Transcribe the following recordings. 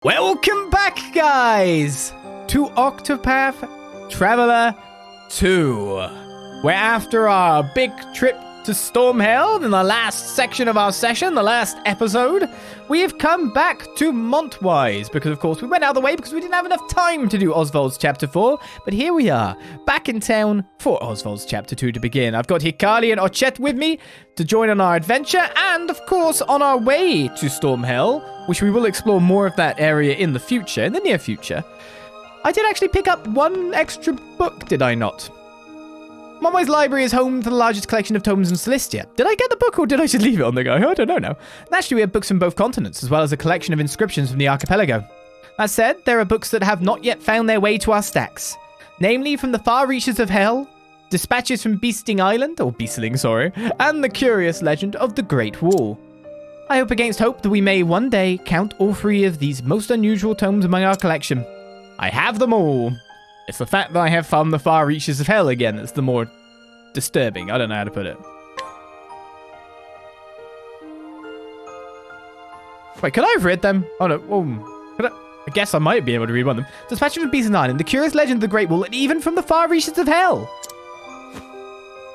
Welcome back, guys, to Octopath Traveler 2, where after our big trip to Stormhell in the last section of our session, the last episode, we have come back to Montwise, because of course we went out of the way because we didn't have enough time to do Oswald's Chapter 4, but here we are, back in town for Oswald's Chapter 2 to begin. I've got Hikari and Ochet with me to join on our adventure, and of course on our way to Stormhell, which we will explore more of that area in the future, in the near future. I did actually pick up one extra book, did I not? Montwise Library is home to the largest collection of tomes in Solistia. Did I get the book or did I just leave it on the go? I don't know now. Naturally, we have books from both continents, as well as a collection of inscriptions from the archipelago. That said, there are books that have not yet found their way to our stacks. Namely, from the far reaches of hell, dispatches from Beasting Island, or Beastling, sorry, and the curious legend of the Great Wall. I hope against hope that we may one day count all three of these most unusual tomes among our collection. I have them all. It's the fact that I have found the far reaches of hell again that's the more disturbing. I don't know how to put it. Wait, could I have read them? Oh no. I guess I might be able to read one of them. Dispatches from Beasting Island, the curious legend of the Great Wall, and even from the far reaches of hell.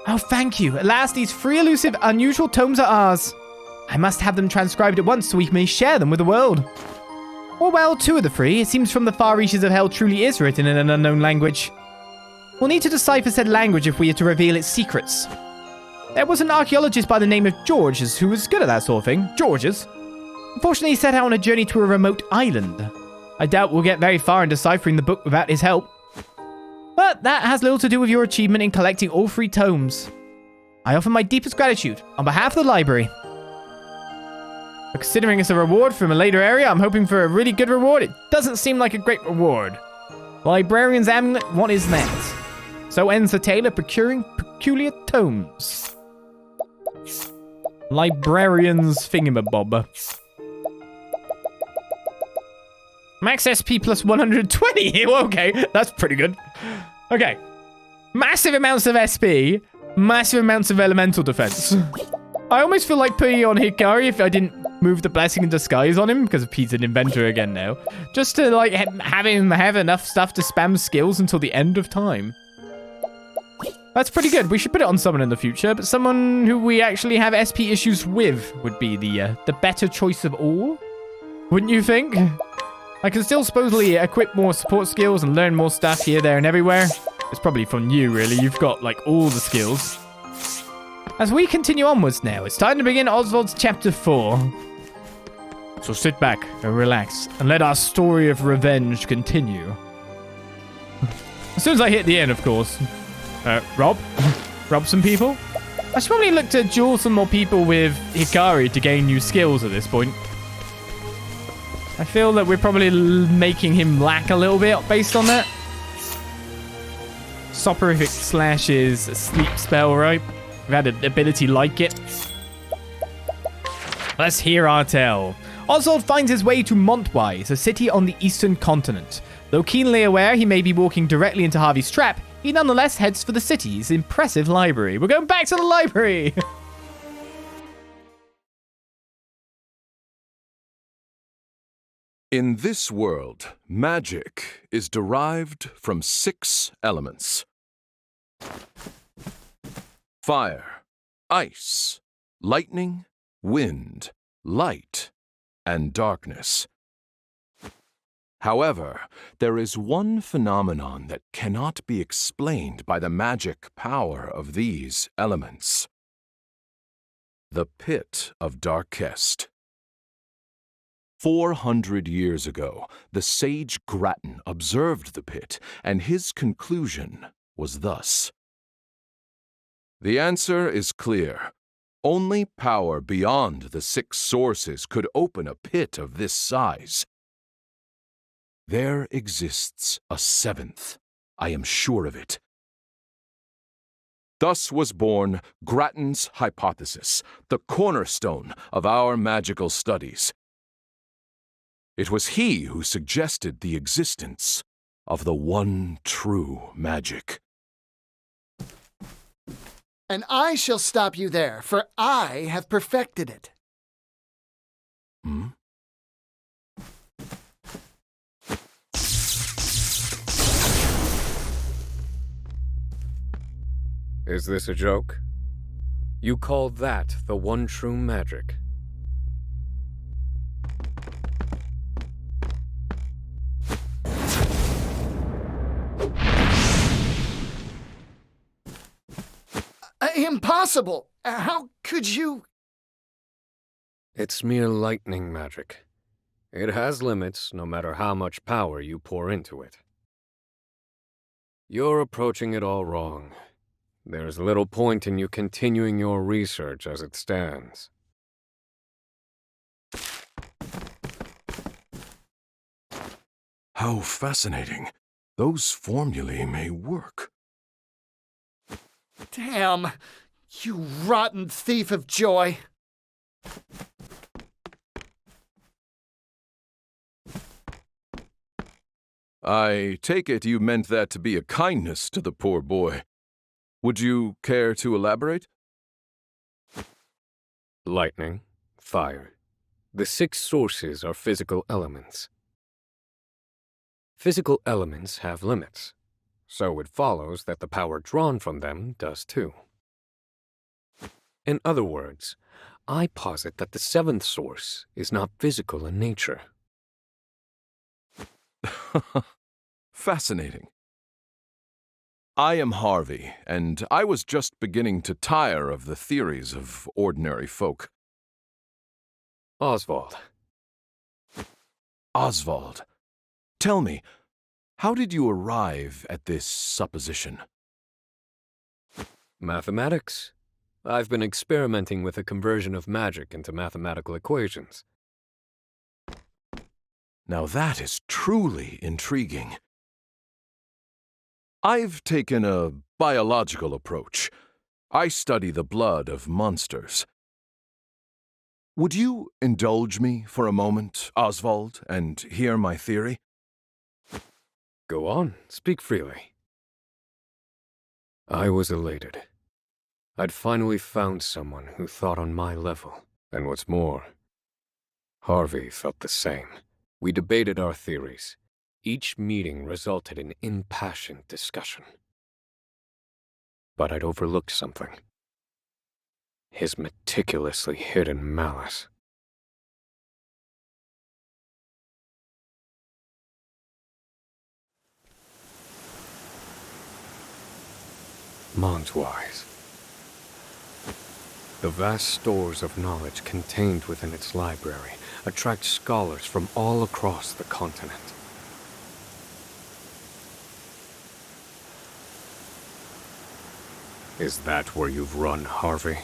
Oh, thank you. At last, these three elusive, unusual tomes are ours. I must have them transcribed at once so we may share them with the world. Or well, two of the three. It seems from the far reaches of hell truly is written in an unknown language. We'll need to decipher said language if we are to reveal its secrets. There was an archaeologist by the name of Georges who was good at that sort of thing. Georges. Unfortunately, he set out on a journey to a remote island. I doubt we'll get very far in deciphering the book without his help. But that has little to do with your achievement in collecting all three tomes. I offer my deepest gratitude on behalf of the library. Considering it's a reward from a later area, I'm hoping for a really good reward. It doesn't seem like a great reward. Librarian's amulet, what is that? So ends the tale of procuring peculiar tomes. Librarian's thingamabob. Max SP plus 120. Okay, that's pretty good. Okay. Massive amounts of SP. Massive amounts of elemental defense. I almost feel like putting on Hikari if I didn't move the Blessing in Disguise on him, because he's an inventor again now. Just to, like, have him have enough stuff to spam skills until the end of time. That's pretty good. We should put it on someone in the future, but someone who we actually have SP issues with would be the better choice of all. Wouldn't you think? I can still supposedly equip more support skills and learn more stuff here, there, and everywhere. It's probably from you, really. You've got, like, all the skills. As we continue onwards now, it's time to begin Oswald's Chapter 4. So sit back and relax, and let our story of revenge continue. As soon as I hit the end, of course. Rob some people? I should probably look to duel some more people with Hikari to gain new skills at this point. I feel that we're probably making him lack a little bit based on that. Soporific Slash is a sleep spell, right? We've had an ability like it. Let's hear our tale. Oswald finds his way to Montwise, a city on the eastern continent. Though keenly aware he may be walking directly into Harvey's trap, he nonetheless heads for the city's impressive library. We're going back to the library! In this world, magic is derived from 6 elements. Fire, ice, lightning, wind, light, and darkness. However, there is one phenomenon that cannot be explained by the magic power of these elements. The Pit of Darkest. 400 years ago, the sage Grattan observed the pit, and his conclusion was thus. The answer is clear. Only power beyond the 6 sources could open a pit of this size. There exists a 7th. I am sure of it. Thus was born Grattan's hypothesis, the cornerstone of our magical studies. It was he who suggested the existence of the one true magic. And I shall stop you there, for I have perfected it. Is this a joke? You call that the one true magic? Impossible! How could you? It's mere lightning magic. It has limits, no matter how much power you pour into it. You're approaching it all wrong. There's little point in you continuing your research as it stands. How fascinating. Those formulae may work. Damn! You rotten thief of joy! I take it you meant that to be a kindness to the poor boy. Would you care to elaborate? Lightning, fire. The 6 sources are physical elements. Physical elements have limits, so it follows that the power drawn from them does too. In other words, I posit that the 7th source is not physical in nature. Fascinating. I am Harvey, and I was just beginning to tire of the theories of ordinary folk. Oswald. Osvald, tell me, how did you arrive at this supposition? Mathematics. I've been experimenting with the conversion of magic into mathematical equations. Now that is truly intriguing. I've taken a biological approach. I study the blood of monsters. Would you indulge me for a moment, Oswald, and hear my theory? Go on, speak freely. I was elated. I'd finally found someone who thought on my level, and what's more, Harvey felt the same. We debated our theories. Each meeting resulted in impassioned discussion. But I'd overlooked something. His meticulously hidden malice. Montwise. The vast stores of knowledge contained within its library attract scholars from all across the continent. Is that where you've run, Harvey?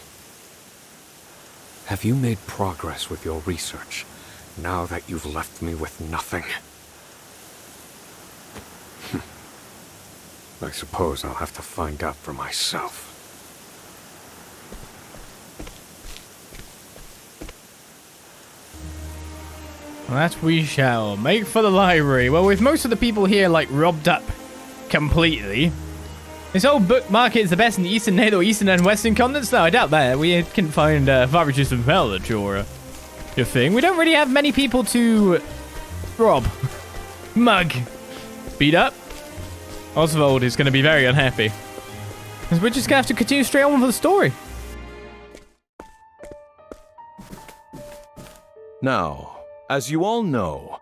Have you made progress with your research, now that you've left me with nothing? I suppose I'll have to find out for myself. That we shall. Make for the library. Well, with most of the people here, like, robbed up completely. This old book market is the best in the Eastern, Middle, Eastern, and Western continents? No, I doubt that. We can find Varus's and Velvet, your thing. We don't really have many people to rob, mug, beat up. Oswald is going to be very unhappy. Because we're just going to have to continue straight on with the story. Now, as you all know,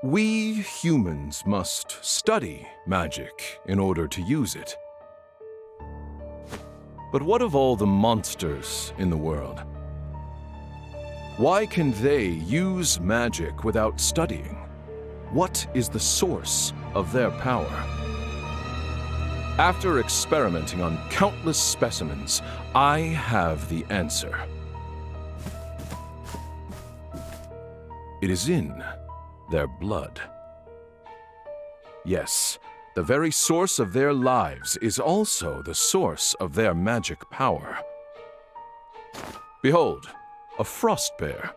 we humans must study magic in order to use it. But what of all the monsters in the world? Why can they use magic without studying? What is the source of their power? After experimenting on countless specimens, I have the answer. It is in their blood. Yes, the very source of their lives is also the source of their magic power. Behold, a frost bear.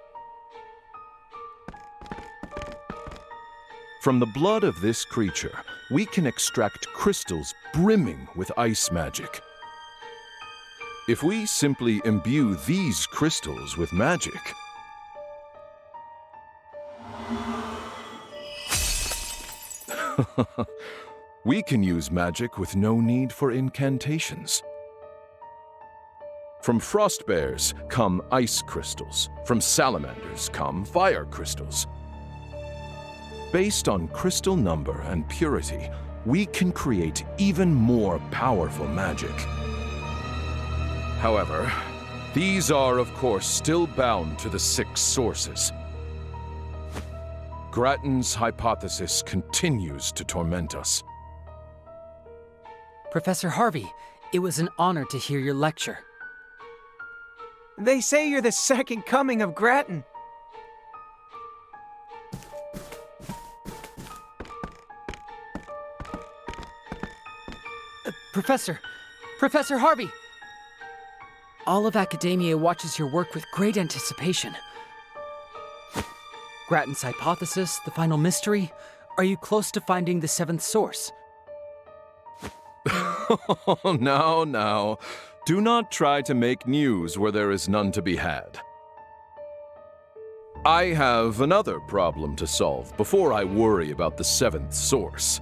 From the blood of this creature, we can extract crystals brimming with ice magic. If we simply imbue these crystals with magic, We can use magic with no need for incantations. From frost bears come ice crystals. From salamanders come fire crystals. Based on crystal number and purity, we can create even more powerful magic. However, these are, of course, still bound to the 6 sources. Grattan's hypothesis continues to torment us. Professor Harvey, it was an honor to hear your lecture. They say you're the second coming of Grattan. Professor Harvey! All of academia watches your work with great anticipation. Grattan's hypothesis, the final mystery. Are you close to finding the 7th source? Oh, now. Do not try to make news where there is none to be had. I have another problem to solve before I worry about the 7th source.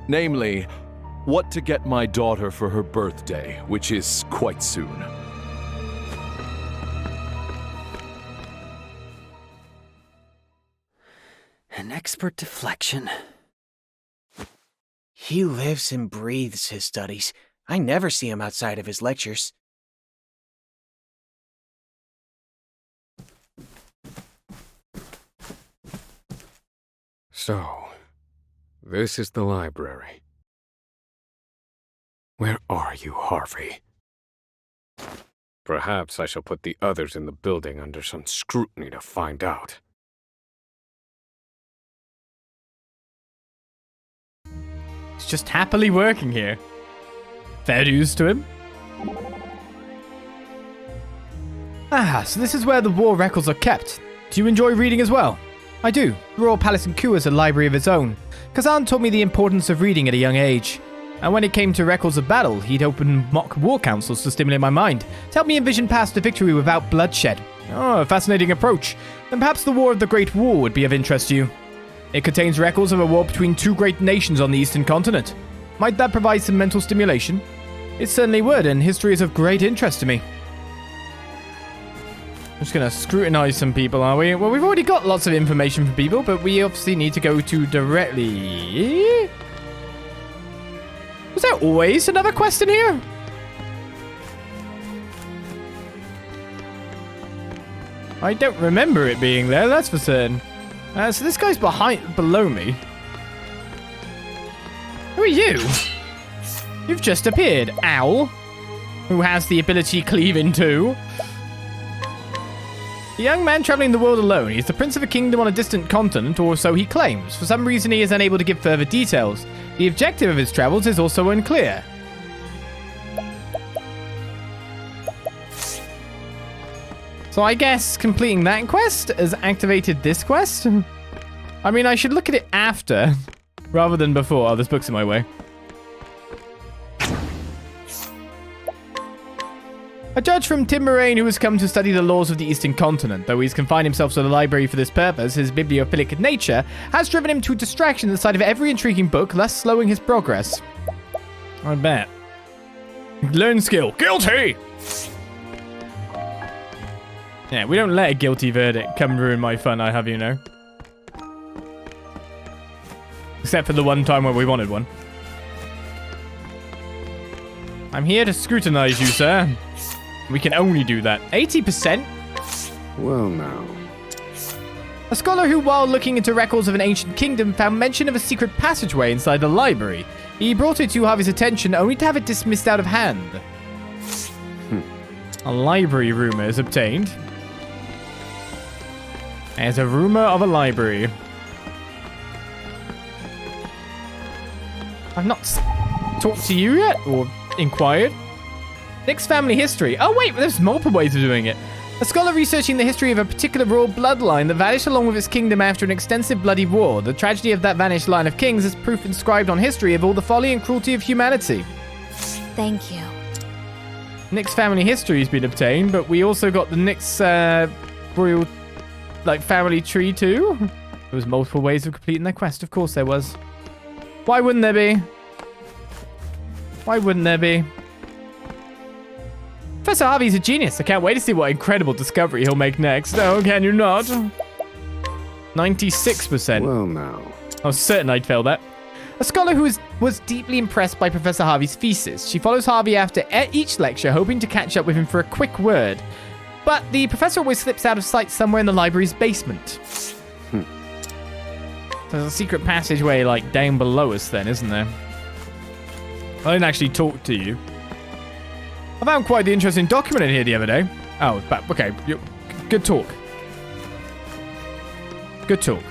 Namely, what to get my daughter for her birthday, which is quite soon. An expert deflection. He lives and breathes his studies. I never see him outside of his lectures. So, this is the library. Where are you, Harvey? Perhaps I shall put the others in the building under some scrutiny to find out. He's just happily working here. Fair dues to him. So this is where the war records are kept. Do you enjoy reading as well? I do. The Royal Palace in Ku has a library of its own. Kazan taught me the importance of reading at a young age. And when it came to records of battle, he'd open mock war councils to stimulate my mind, to help me envision paths to victory without bloodshed. Oh, a fascinating approach. Then perhaps the War of the Great War would be of interest to you. It contains records of a war between 2 great nations on the Eastern Continent. Might that provide some mental stimulation? It certainly would, and history is of great interest to me. I'm just going to scrutinize some people, are we? Well, we've already got lots of information from people, but we obviously need to go to directly... Was there always another quest in here? I don't remember it being there, that's for certain. So this guy's below me. Who are you? You've just appeared, owl. Who has the ability cleave in two. A young man traveling the world alone. He's the prince of a kingdom on a distant continent, or so he claims. For some reason, he is unable to give further details. The objective of his travels is also unclear. So I guess completing that quest has activated this quest? I mean, I should look at it after, rather than before. Oh, this book's in my way. A judge from Timberane who has come to study the laws of the Eastern Continent. Though he's confined himself to the library for this purpose, his bibliophilic nature has driven him to distraction at the sight of every intriguing book, thus slowing his progress. I bet. Learn skill. Guilty! Yeah, we don't let a guilty verdict come ruin my fun, I have you know. Except for the one time where we wanted one. I'm here to scrutinize you, sir. We can only do that. 80%? Well, now. A scholar who, while looking into records of an ancient kingdom, found mention of a secret passageway inside the library. He brought it to Harvey's attention only to have it dismissed out of hand. A library rumor is obtained. There's a rumor of a library. I've not talked to you yet, or inquired. Nick's family history. Oh wait, there's multiple ways of doing it. A scholar researching the history of a particular royal bloodline that vanished along with its kingdom after an extensive bloody war. The tragedy of that vanished line of kings is proof inscribed on history of all the folly and cruelty of humanity. Thank you. Nick's family history has been obtained, but we also got the Nick's royal family tree too. There was multiple ways of completing that quest, of course there was. Why wouldn't there be? Why wouldn't there be? Professor Harvey's a genius. I can't wait to see what incredible discovery he'll make next. Oh, can you not? 96%. Well, now. I was certain I'd fail that. A scholar who was deeply impressed by Professor Harvey's thesis. She follows Harvey after each lecture, hoping to catch up with him for a quick word. But the professor always slips out of sight somewhere in the library's basement. There's a secret passageway, like, down below us then, isn't there? I didn't actually talk to you. I found quite the interesting document in here the other day. Oh, but okay. Good talk. Good talk.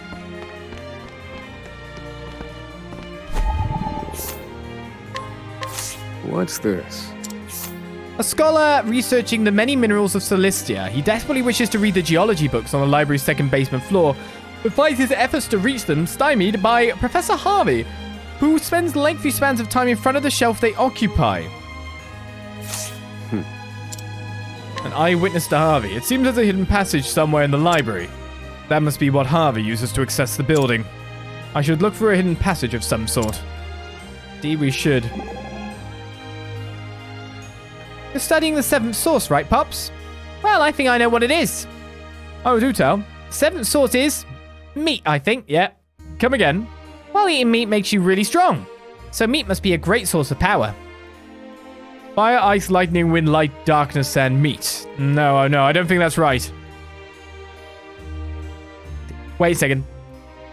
What's this? A scholar researching the many minerals of Solistia. He desperately wishes to read the geology books on the library's second basement floor, but finds his efforts to reach them stymied by Professor Harvey, who spends lengthy spans of time in front of the shelf they occupy. An eyewitness to Harvey. It seems there's a hidden passage somewhere in the library. That must be what Harvey uses to access the building. I should look for a hidden passage of some sort. Indeed, we should. You're studying the seventh source, right, Pops? Well, I think I know what it is. Oh, do tell. Seventh source is meat, I think. Yeah. Come again. Well, eating meat makes you really strong. So meat must be a great source of power. Fire, ice, lightning, wind, light, darkness, and meat. No, I don't think that's right. Wait a second.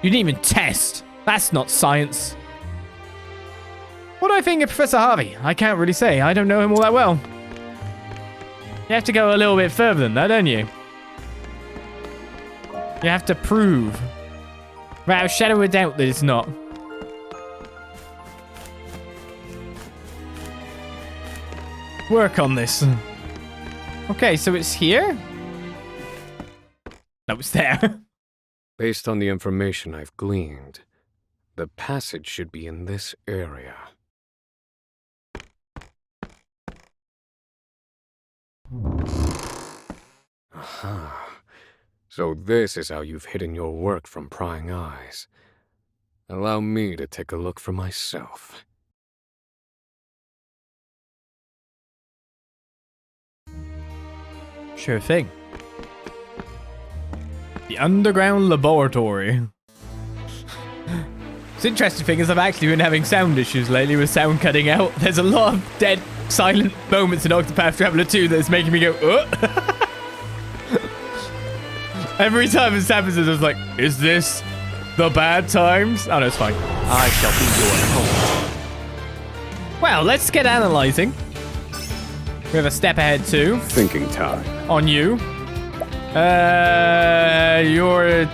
You didn't even test. That's not science. What do I think of Professor Harvey? I can't really say. I don't know him all that well. You have to go a little bit further than that, don't you? You have to prove. Without a shadow of a doubt that it's not. Work on this. Okay, so it's here? No, it's there. Based on the information I've gleaned, the passage should be in this area. Aha. So this is how you've hidden your work from prying eyes. Allow me to take a look for myself. Sure thing. The underground laboratory. What's interesting thing is I've actually been having sound issues lately with sound cutting out. There's a lot of dead, silent moments in Octopath Traveler 2 that's making me go, Every time this happens, it's like, is this the bad times? Oh no, it's fine. I shall be your home. Well, let's get analyzing. We have a step ahead too. Thinking time. On you. You're...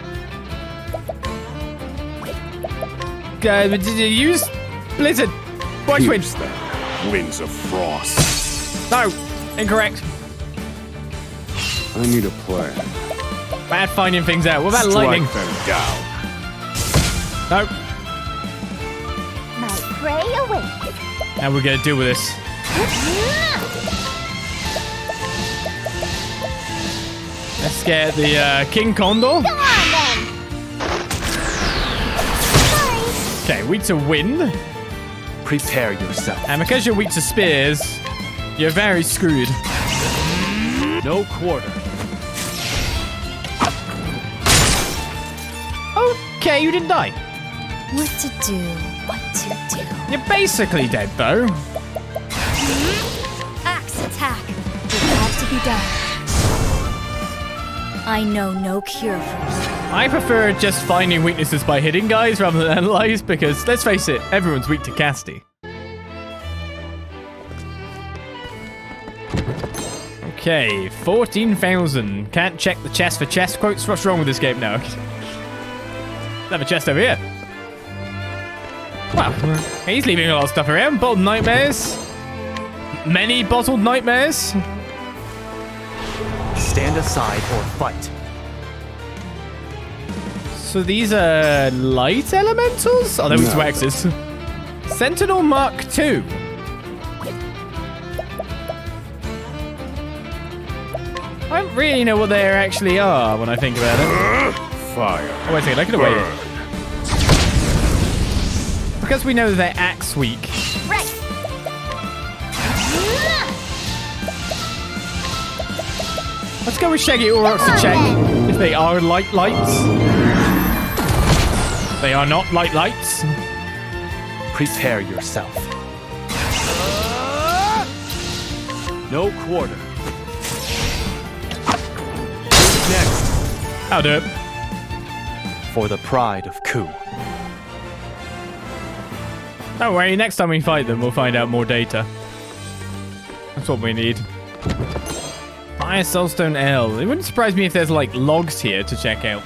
use Blizzard. Watch wind. Winds of frost. No, incorrect. I need a plan. Bad finding things out. What about lightning? Strike them down. No. My prey awaits. How are we gonna deal with this? Let's get the King Condor. Come on then. Okay, weak to wind. Prepare yourself. And because you're weak to spears, you're very screwed. No quarter. Okay, you didn't die. What to do? What to do? You're basically dead, though. Axe attack. It has to be done. I know no cure for it. I prefer just finding weaknesses by hitting guys rather than analyze, because let's face it, everyone's weak to Casty. Okay, 14,000. Can't check the chest for chest quotes. What's wrong with this game now? Have a chest over here. Wow, he's leaving a lot of stuff around. Bottled nightmares. Many bottled nightmares. Stand aside or fight. So these are light elementals? Oh, they're weak to axes. Sentinel Mark II. I don't really know what they actually are when I think about it. Fire. Oh, wait a second, I could have waited. because we know they're axe weak. Right. Let's go with Shaggy Aurochs to check if they are lights. They are not lights. Prepare yourself. No quarter. Next, I'll do it. for the pride of Ku. Don't worry, next time we fight them, we'll find out more data. That's what we need. Fire Soulstone L. It wouldn't surprise me if there's, like, logs here to check out.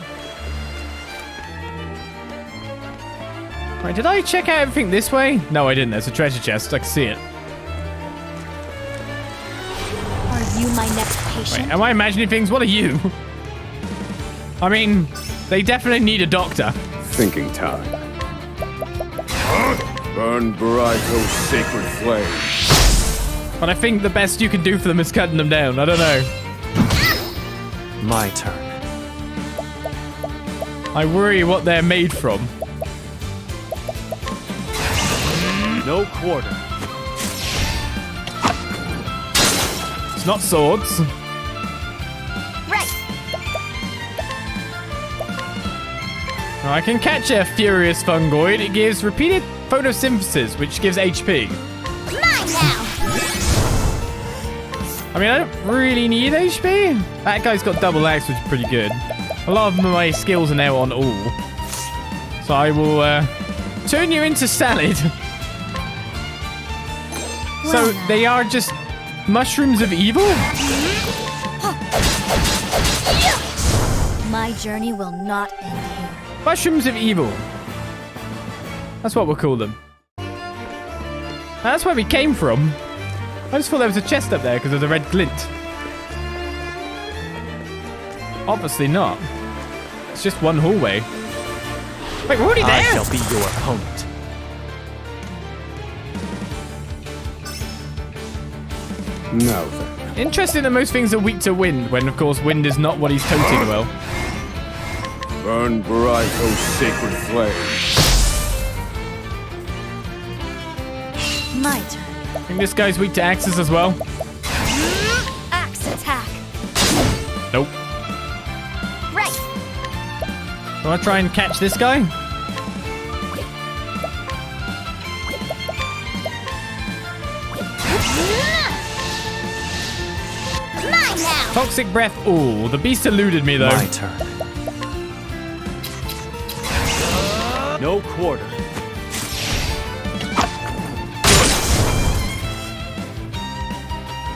Right, did I check out everything this way? No, I didn't. There's a treasure chest. I can see it. Are you my next patient? Wait, am I imagining things? What are you? I mean, they definitely need a doctor. Thinking time. Burn bright, oh sacred flame. But I think the best you can do for them is cutting them down. I don't know. My turn. I worry what they're made from. No quarter. It's not swords. Right. I can catch a furious fungoid. It gives repeated photosynthesis, which gives HP. Mine now. I mean, I don't really need HP. That guy's got double axe, which is pretty good. A lot of my skills are now on all. So I will turn you into salad. So they are just mushrooms of evil? My journey will not end here. Mushrooms of evil. That's what we'll call them. That's where we came from. I just thought there was a chest up there because of the red glint. Obviously not. It's just one hallway. Wait, we're already there? I shall be your opponent. Now then. Interesting that most things are weak to wind, when of course wind is not what he's toting well. Burn bright, oh sacred flame. My turn. I think this guy's weak to axes as well. Axe attack. Nope. Right. Wanna try and catch this guy? Mine now. Toxic breath. Ooh, the beast eluded me though. My turn. No quarter.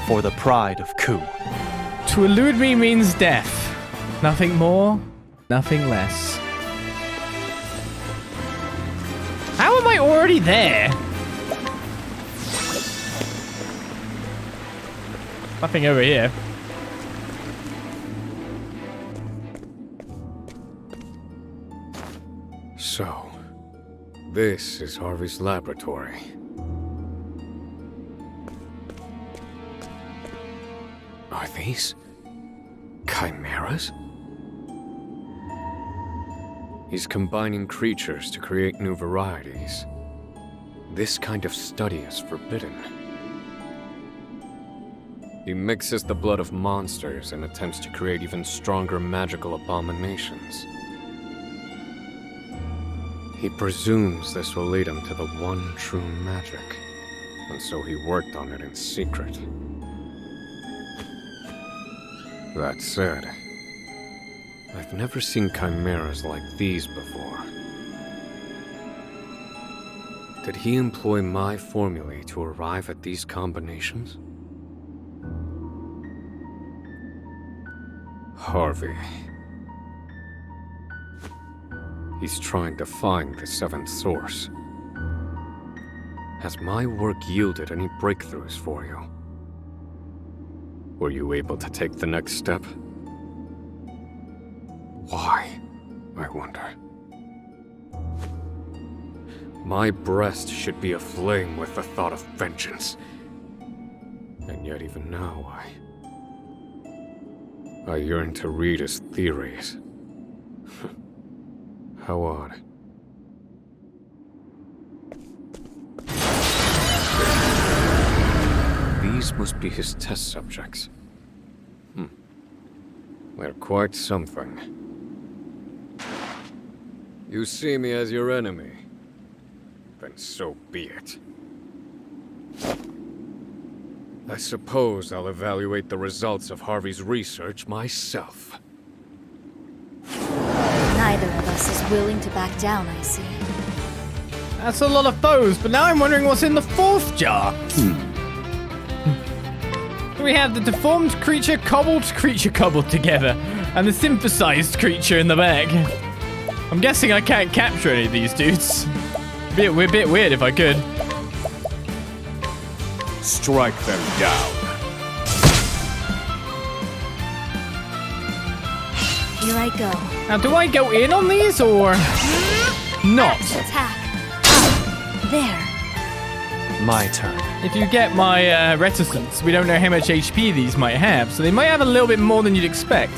For the pride of Ku. To elude me means death. Nothing more, nothing less. How am I already there? Nothing over here. So, this is Harvey's laboratory. Are these chimeras? He's combining creatures to create new varieties. This kind of study is forbidden. He mixes the blood of monsters and attempts to create even stronger magical abominations. He presumes this will lead him to the one true magic, and so he worked on it in secret. That said, I've never seen chimeras like these before. Did he employ my formulae to arrive at these combinations? Harvey. He's trying to find the seventh source. Has my work yielded any breakthroughs for you? Were you able to take the next step? Why, I wonder. My breast should be aflame with the thought of vengeance. And yet even now, I yearn to read his theories. How odd. These must be his test subjects. They're quite something. You see me as your enemy. Then so be it. I suppose I'll evaluate the results of Harvey's research myself. Neither of us is willing to back down, I see. That's a lot of foes, but now I'm wondering what's in the fourth jar. We have the deformed creature cobbled together, and the synthesized creature in the back. I'm guessing I can't capture any of these dudes. Be a bit weird if I could. Strike them down. Here I go. Now, do I go in on these or not? Attack. There. My turn. If you get my reticence, we don't know how much HP these might have, so they might have a little bit more than you'd expect.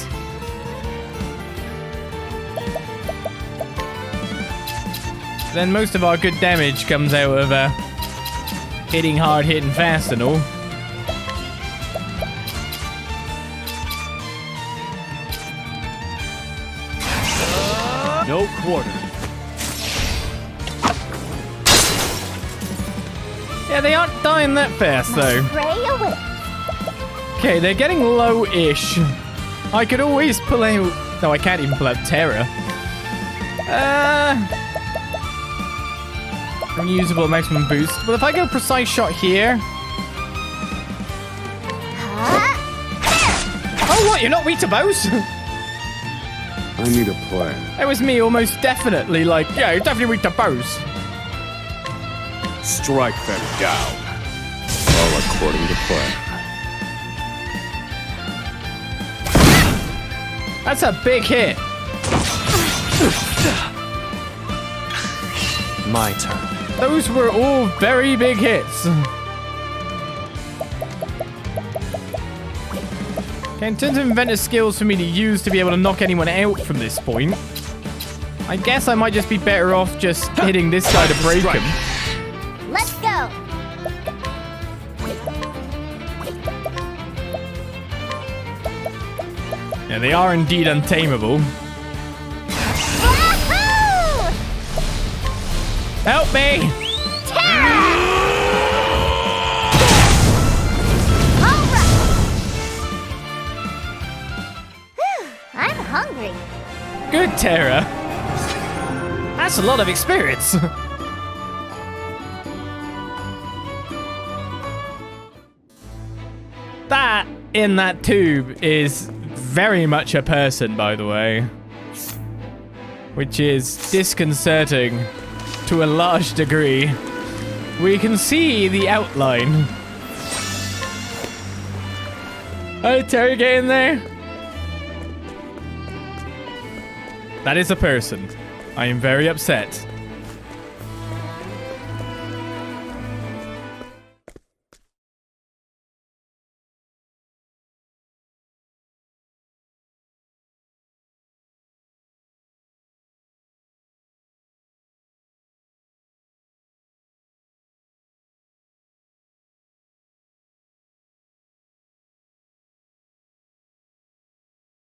Then most of our good damage comes out of hitting hard, hitting fast and all. No quarter. Yeah, they aren't dying that fast though. Pray away. Okay, they're getting low-ish. I could always pull out... No, I can't even pull out Terror. Unusable maximum boost. But if I go precise shot here... Oh, what? You're not weak to bows? I need a plan. That was me almost definitely like, yeah, you're definitely weak to bows. Strike them down. All according to plan. That's a big hit. My turn. Those were all very big hits. Okay, in terms of inventor skills for me to use to be able to knock anyone out from this point, I guess I might just be better off just hitting this guy to break him. Let's go. Yeah, they are indeed untamable. Wahoo! Help me! All right. I'm hungry. Good, Terra. That's a lot of experience. That in that tube is very much a person, by the way. Which is disconcerting to a large degree. We can see the outline. Oh, Terry, get in there. That is a person. I am very upset.